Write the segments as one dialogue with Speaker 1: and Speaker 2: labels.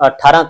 Speaker 1: 18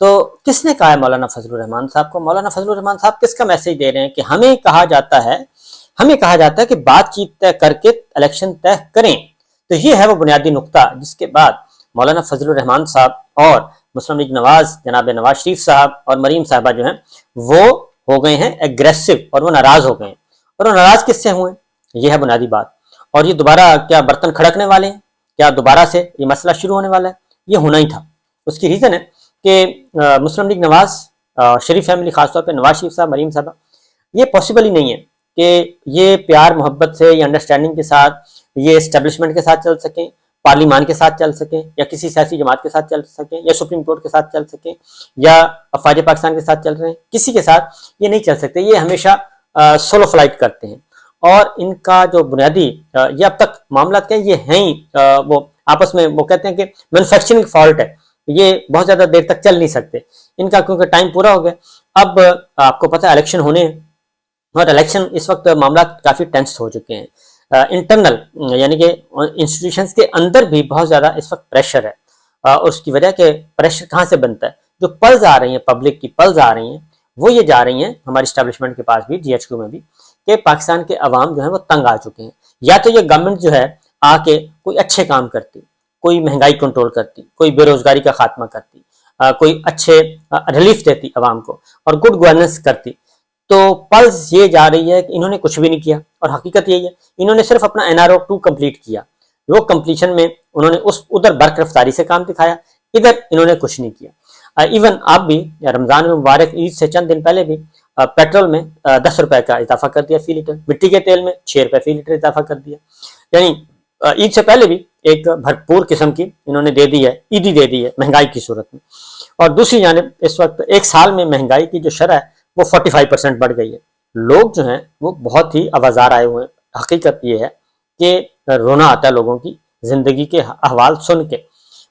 Speaker 1: تو کس نے کہا ہے مولانا فضل الرحمان صاحب کو؟ مولانا فضل الرحمان صاحب کس کا میسج دے رہے ہیں کہ ہمیں کہا جاتا ہے کہ بات چیت طے کر کے الیکشن طے کریں. تو یہ ہے وہ بنیادی نقطہ جس کے بعد مولانا فضل الرحمان صاحب اور مسلم لیگ نواز جناب نواز شریف صاحب اور مریم صاحبہ جو ہیں وہ ہو گئے ہیں ایگریسو، اور وہ ناراض ہو گئے ہیں. اور وہ ناراض کس سے ہوئے؟ یہ ہے بنیادی بات. اور یہ دوبارہ کیا برتن کھڑکنے والے ہیں؟ کیا دوبارہ سے یہ مسئلہ شروع ہونے والا ہے؟ یہ ہونا ہی تھا. اس کی ریزن ہے کہ مسلم لیگ نواز شریف فیملی، خاص طور پہ نواز شریف صاحب، مریم صاحبہ، یہ پاسبل ہی نہیں ہے کہ یہ پیار محبت سے یا انڈرسٹینڈنگ کے ساتھ یہ اسٹیبلشمنٹ کے ساتھ چل سکیں، پارلیمان کے ساتھ چل سکیں، یا کسی سیاسی جماعت کے ساتھ چل سکیں، یا سپریم کورٹ کے ساتھ چل سکیں، یا افواج پاکستان کے ساتھ چل رہے ہیں. کسی کے ساتھ یہ نہیں چل سکتے. یہ ہمیشہ سولو فلائٹ کرتے ہیں. اور ان کا جو بنیادی یہ اب تک معاملات کیا یہ ہیں ہی وہ آپس میں وہ کہتے ہیں کہ مینوفیکچرنگ فالٹ ہے، یہ بہت زیادہ دیر تک چل نہیں سکتے ان کا، کیونکہ ٹائم پورا ہو گیا. اب آپ کو پتہ ہے الیکشن ہونے ہیں، اور الیکشن اس وقت معاملات کافی ٹینس ہو چکے ہیں. انٹرنل یعنی کہ انسٹیٹیوشنز کے اندر بھی بہت زیادہ اس وقت پریشر ہے. اور اس کی وجہ کہ پریشر کہاں سے بنتا ہے؟ جو پلز آ رہی ہیں، پبلک کی پلز آ رہی ہیں، وہ یہ جا رہی ہیں ہماری اسٹیبلشمنٹ کے پاس بھی، جی ایچ کیو میں بھی، کہ پاکستان کے عوام جو ہیں وہ تنگ آ چکے ہیں. یا تو یہ گورنمنٹ جو ہے آ کے کوئی اچھے کام کرتی، کوئی مہنگائی کنٹرول کرتی، کوئی بے روزگاری کا خاتمہ کرتی، کوئی اچھے ریلیف دیتی عوام کو، اور گڈ گورننس کرتی. تو پلز یہ جا رہی ہے کہ انہوں نے کچھ بھی نہیں کیا. اور حقیقت یہی ہے انہوں نے صرف اپنا NRO 2 کمپلیٹ کیا. وہ کمپلیشن میں انہوں نے ادھر برق رفتاری سے کام دکھایا، ادھر انہوں نے کچھ نہیں کیا. ایون آپ بھی رمضان مبارک عید سے چند دن پہلے بھی پیٹرول میں 10 روپے کا اضافہ کر دیا فی لیٹر، مٹی کے تیل میں 6 روپے فی لیٹر اضافہ کر دیا. یعنی عید سے پہلے بھی ایک بھرپور قسم کی انہوں نے دے دی ہے، عیدی دے دی ہے مہنگائی کی صورت میں. اور دوسری جانب اس وقت ایک سال میں مہنگائی کی جو شرح ہے وہ 45% بڑھ گئی ہے. لوگ جو ہیں وہ بہت ہی آوازار آئے ہوئے ہیں. حقیقت یہ ہے کہ رونا آتا ہے لوگوں کی زندگی کے احوال سن کے.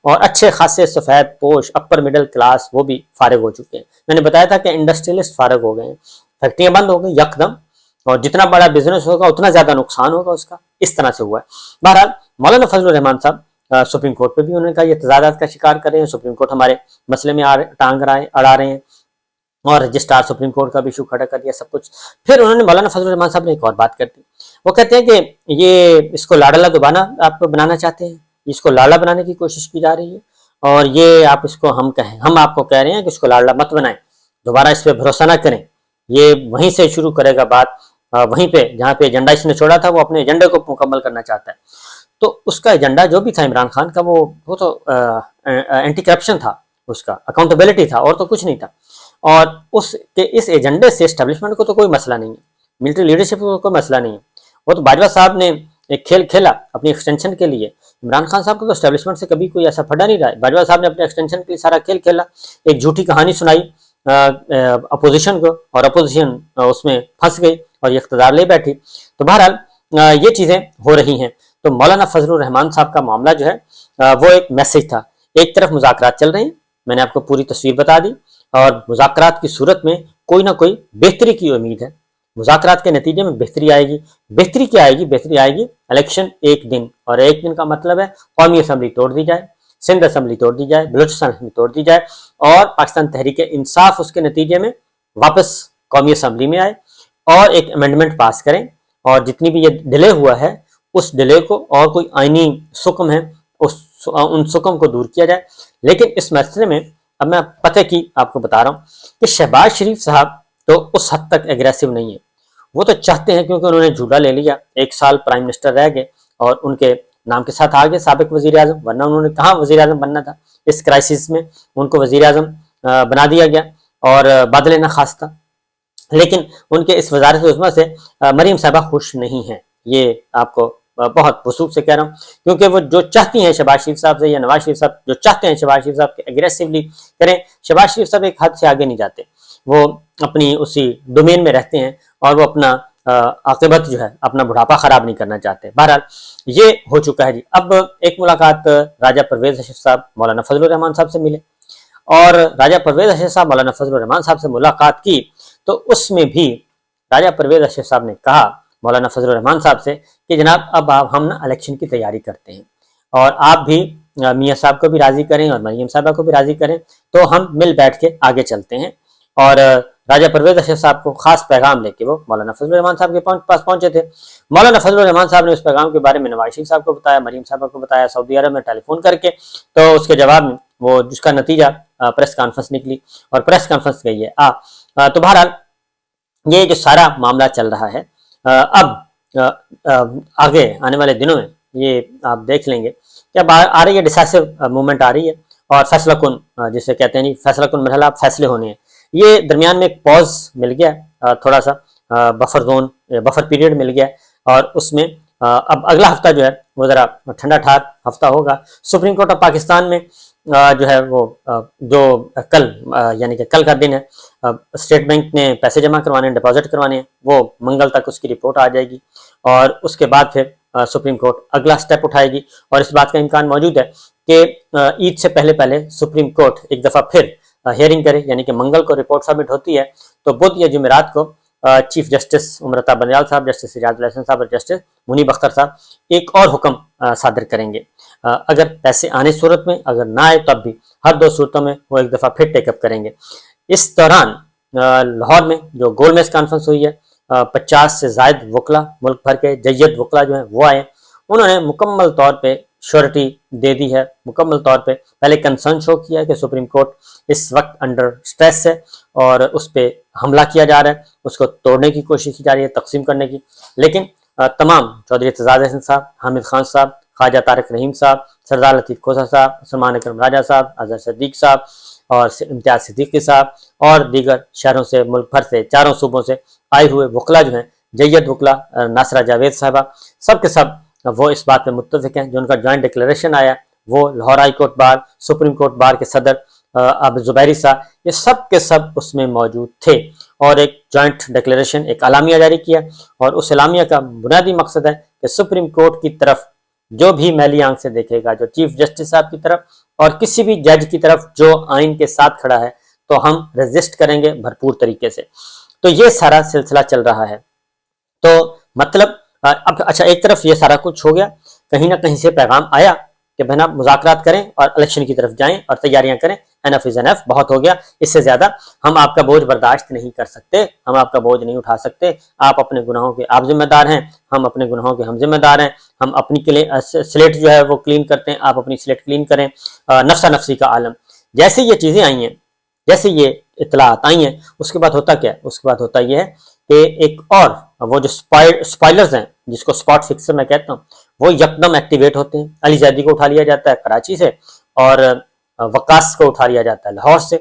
Speaker 1: اور اچھے خاصے سفید پوش اپر مڈل کلاس وہ بھی فارغ ہو چکے ہیں. میں نے بتایا تھا کہ انڈسٹریلسٹ فارغ ہو گئے ہیں، فیکٹریاں بند ہو گئی یکدم، اور جتنا بڑا بزنس ہوگا اتنا زیادہ نقصان ہوگا اس کا. اس طرح سے ہوا ہے. بہرحال مولانا فضل الرحمان صاحب سپریم کورٹ پہ بھی انہوں نے کہا یہ تضادات کا شکار کر رہے ہیں، سپریم کورٹ ہمارے مسئلے میں ٹانگ اڑا رہے ہیں، اور رجسٹرار سپریم کورٹ کا بھی ایشو کھڑا کر دیا سب کچھ. پھر انہوں نے مولانا فضل الرحمان صاحب نے ایک اور بات کر دی. وہ کہتے ہیں کہ یہ اس کو لاڈلا دوبارہ آپ بنانا چاہتے ہیں، اس کو لاڈلا بنانے کی کوشش کی جا رہی ہے، اور یہ آپ اس کو ہم آپ کو کہہ رہے ہیں کہ اس کو لاڈلا مت بنائیں، دوبارہ اس پہ بھروسہ نہ کریں. یہ وہیں سے شروع کرے گا بات، وہیں پہ جہاں پہ ایجنڈا اس نے چھوڑا تھا وہ اپنے ایجنڈے کو مکمل کرنا چاہتا ہے. تو اس کا ایجنڈا جو بھی تھا عمران خان کا وہ تو اینٹی کرپشن تھا، اس کا اکاؤنٹیبلٹی تھا، اور تو کچھ نہیں تھا. اور اس ایجنڈے سے اسٹیبلشمنٹ کو تو کوئی مسئلہ نہیں ہے، ملٹری لیڈرشپ کو کوئی مسئلہ نہیں ہے. وہ تو باجوہ صاحب نے ایک کھیل کھیلا اپنی ایکسٹینشن کے لیے. عمران خان صاحب کو تو اسٹیبلشمنٹ سے کبھی کوئی ایسا پھڈا نہیں رہا ہے. باجوہ صاحب نے اپنے ایکسٹینشن کے لیے سارا کھیل کھیلا، ایک جھوٹی کہانی سنائی اپوزیشن کو، اور اپوزیشن اس میں پھنس گئی اور یہ اقتدار لے بیٹھی. تو بہرحال یہ چیزیں ہو رہی ہیں. تو مولانا فضل الرحمان صاحب کا معاملہ جو ہے وہ ایک میسج تھا. ایک طرف مذاکرات چل رہے ہیں، میں نے آپ کو پوری تصویر بتا دی، اور مذاکرات کی صورت میں کوئی نہ کوئی بہتری کی امید ہے. مذاکرات کے نتیجے میں بہتری آئے گی. بہتری کیا آئے گی؟ بہتری آئے گی الیکشن ایک دن، اور ایک دن کا مطلب ہے قومی اسمبلی توڑ دی جائے، سندھ اسمبلی توڑ دی جائے، بلوچستان اسمبلی توڑ دی جائے، اور پاکستان تحریک انصاف اس کے نتیجے میں واپس قومی اسمبلی میں آئے اور ایک امینڈمنٹ پاس کریں، اور جتنی بھی یہ ڈیلے ہوا ہے اس ڈیلے کو اور کوئی آئینی سکم ہے ان سکم کو دور کیا جائے. لیکن اس مسئلے میں اب میں پتہ کی آپ کو بتا رہا ہوں کہ شہباز شریف صاحب تو اس حد تک ایگریسو نہیں ہے. وہ تو چاہتے ہیں، کیونکہ انہوں نے جھولا لے لیا، ایک سال پرائم منسٹر رہ گئے اور ان کے نام کے ساتھ آ گئے سابق وزیر اعظم، ورنہ انہوں نے کہاں وزیر اعظم بننا تھا. اس کرائسس میں ان کو وزیر اعظم بنا دیا گیا اور بادل نخواستہ. لیکن ان کے اس وزارت عظمیٰ سے مریم صاحبہ خوش نہیں ہیں. یہ آپ کو بہت وثوق سے کہہ رہا ہوں، کیونکہ وہ جو چاہتی ہیں شہباز شریف صاحب سے، یا نواز شریف صاحب جو چاہتے ہیں شہباز شریف صاحب کے ایگریسولی کریں. شہباز شریف صاحب ایک حد سے آگے نہیں جاتے، وہ اپنی اسی ڈومین میں رہتے ہیں، اور وہ اپنا عاقبت جو ہے اپنا بڑھاپا خراب نہیں کرنا چاہتے. بہرحال یہ ہو چکا ہے جی. اب ایک ملاقات راجہ پرویز اشرف صاحب مولانا فضل الرحمان صاحب سے ملے، اور راجہ پرویز اشرف صاحب مولانا فضل الرحمان صاحب سے ملاقات کی. تو اس میں بھی راجہ پرویز اشرف صاحب نے کہا مولانا فضل الرحمان صاحب سے کہ جناب اب ہم نا الیکشن کی تیاری کرتے ہیں، اور آپ بھی میاں صاحب کو بھی راضی کریں اور مریم صاحبہ کو بھی راضی کریں، تو ہم مل بیٹھ کے آگے چلتے ہیں۔ اور راجہ پرویز اشرف صاحب کو خاص پیغام لے کے وہ مولانا فضل الرحمان صاحب کے پاس پہنچے تھے۔ مولانا فضل الرحمان صاحب نے اس پیغام کے بارے میں نواز شریف صاحب کو بتایا، مریم صاحبہ کو بتایا، سعودی عرب میں ٹیلی فون کر کے، تو اس کے جواب میں وہ جس کا نتیجہ پریس کانفرنس نکلی اور پریس کانفرنس گئی ہے۔ تو بہرحال یہ جو سارا معاملہ چل رہا ہے، اب آگے آنے والے دنوں میں یہ آپ دیکھ لیں گے کہ اب آ رہی ہے ڈیسائسو موومنٹ آ رہی ہے، اور فیصلہ کن جسے کہتے ہیں فیصلہ کن مرحلہ، فیصلے ہونے ہیں۔ یہ درمیان میں ایک پوز مل گیا، تھوڑا سا بفر زون، بفر پیریڈ مل گیا، اور اس میں اب اگلا ہفتہ جو ہے وہ ذرا ٹھنڈا ٹھار ہفتہ ہوگا۔ سپریم کورٹ آف پاکستان میں جو ہے وہ جو کل یعنی کہ کل کا دن ہے، اسٹیٹ بینک نے پیسے جمع کروانے ہیں، ڈپازٹ کروانے ہیں، وہ منگل تک اس کی رپورٹ آ جائے گی، اور اس کے بعد پھر سپریم کورٹ اگلا سٹیپ اٹھائے گی۔ اور اس بات کا امکان موجود ہے کہ عید سے پہلے پہلے سپریم کورٹ ایک دفعہ پھر ہیئرنگ کرے، یعنی کہ منگل کو رپورٹ سبمٹ ہوتی ہے تو بدھ یا جمعرات کو چیف جسٹس امرتا بنیال صاحب، جسٹس اعجاز الحسن صاحب اور جسٹس منیب اختر صاحب ایک اور حکم صادر کریں گے۔ اگر پیسے آنے صورت میں، اگر نہ آئے تب بھی، ہر دو صورتوں میں وہ ایک دفعہ پھر ٹیک اپ کریں گے۔ اس دوران لاہور میں جو گول میز کانفرنس ہوئی ہے، 50 سے زائد وکلا، ملک بھر کے جید وکلا جو ہیں وہ آئے، انہوں نے مکمل طور پہ شورٹی دے دی ہے، مکمل طور پہ پہلے کنسرن شو کیا ہے کہ سپریم کورٹ اس وقت انڈر سٹریس ہے اور اس پہ حملہ کیا جا رہا ہے، اس کو توڑنے کی کوشش کی جا رہی ہے، تقسیم کرنے کی۔ لیکن تمام چودھری اعتزاز احسن صاحب، حامد خان صاحب، خواجہ طارق رحیم صاحب، سردار لطیف کھوسہ صاحب، سلمان اکرم راجہ صاحب، اظہر صدیق صاحب اور امتیاز صدیقی صاحب اور دیگر شہروں سے، ملک بھر سے، چاروں صوبوں سے آئے ہوئے وکلا جو ہیں، جید وکلا، ناصرہ جاوید صاحبہ، سب کے سب وہ اس بات پہ متفق ہیں۔ جو ان کا جوائنٹ ڈکلیریشن آیا وہ Lahore high court bar, supreme court bar کے صدر عابد زبیری صاحب، یہ سب کے سب اس میں موجود تھے، اور ایک جوائنٹ ڈکلیریشن، ایک اعلامیہ جاری کیا، اور اس اعلامیہ کا بنیادی مقصد ہے کہ سپریم کورٹ کی طرف جو بھی میلی آنکھ سے دیکھے گا، جو چیف جسٹس صاحب کی طرف اور کسی بھی جج کی طرف جو آئین کے ساتھ کھڑا ہے، تو ہم ریزسٹ کریں گے بھرپور طریقے سے۔ تو یہ سارا سلسلہ چل رہا ہے۔ تو مطلب اب اچھا، ایک طرف یہ سارا کچھ ہو گیا، کہیں نہ کہیں سے پیغام آیا کہ بہنا مذاکرات کریں اور الیکشن کی طرف جائیں اور تیاریاں کریں، انف از انف، بہت ہو گیا، اس سے زیادہ ہم آپ کا بوجھ برداشت نہیں کر سکتے، ہم آپ کا بوجھ نہیں اٹھا سکتے، آپ اپنے گناہوں کے آپ ذمہ دار ہیں، ہم اپنے گناہوں کے ہم ذمہ دار ہیں، ہم اپنی سلیٹ جو ہے وہ کلین کرتے ہیں، آپ اپنی سلیٹ کلین کریں۔ نفسا نفسی کا عالم، جیسے یہ چیزیں آئی ہیں، جیسے یہ اطلاعات آئی ہیں، اس کے بعد ہوتا کیا ہے؟ اس کے بعد ہوتا یہ ہے کہ ایک اور وہ جو سپائلرز ہیں، جس کو سپاٹ فکسر میں کہتا ہوں، وہ یکدم ایکٹیویٹ ہوتے ہیں۔ علی زیدی کو اٹھا لیا جاتا ہے کراچی سے، اور وقاص کو اٹھا لیا جاتا ہے لاہور سے،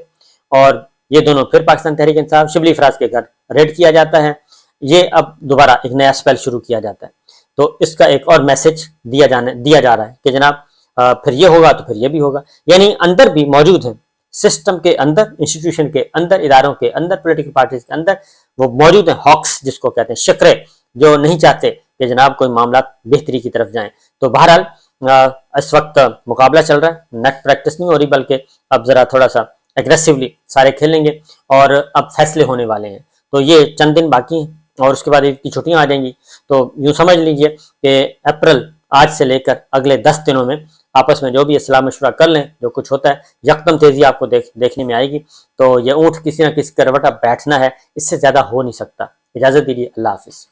Speaker 1: اور یہ دونوں پھر پاکستان تحریک انصاف، شبلی افراز کے گھر ریڈ کیا جاتا ہے۔ یہ اب دوبارہ ایک نیا اسپیل شروع کیا جاتا ہے۔ تو اس کا ایک اور میسج دیا جا رہا ہے کہ جناب پھر یہ ہوگا تو پھر یہ بھی ہوگا، یعنی اندر بھی موجود ہیں، سسٹم کے اندر، انسٹیٹیوشن کے اندر، اداروں کے اندر، پولیٹیکل پارٹیز کے اندر وہ موجود ہیں، ہاکس جس کو کہتے ہیں، شکرے، جو نہیں چاہتے کہ جناب کوئی معاملات بہتری کی طرف جائیں۔ تو بہرحال اس وقت مقابلہ چل رہا ہے، نیٹ پریکٹس نہیں ہو رہی، بلکہ اب ذرا تھوڑا سا ایگریسولی سارے کھیلیں گے، اور اب فیصلے ہونے والے ہیں۔ تو یہ چند دن باقی ہیں، اور اس کے بعد عید کی چھٹیاں آ جائیں گی۔ تو یوں سمجھ لیجئے کہ اپریل آج سے لے کر اگلے 10 دنوں میں آپس میں جو بھی اصلاح مشورہ کر لیں، جو کچھ ہوتا ہے یکدم تیزی آپ کو دیکھنے میں آئے گی۔ تو یہ اونٹ کسی نہ کسی کروٹ اب بیٹھنا ہے، اس سے زیادہ ہو نہیں سکتا۔ اجازت دیجیے، اللہ حافظ۔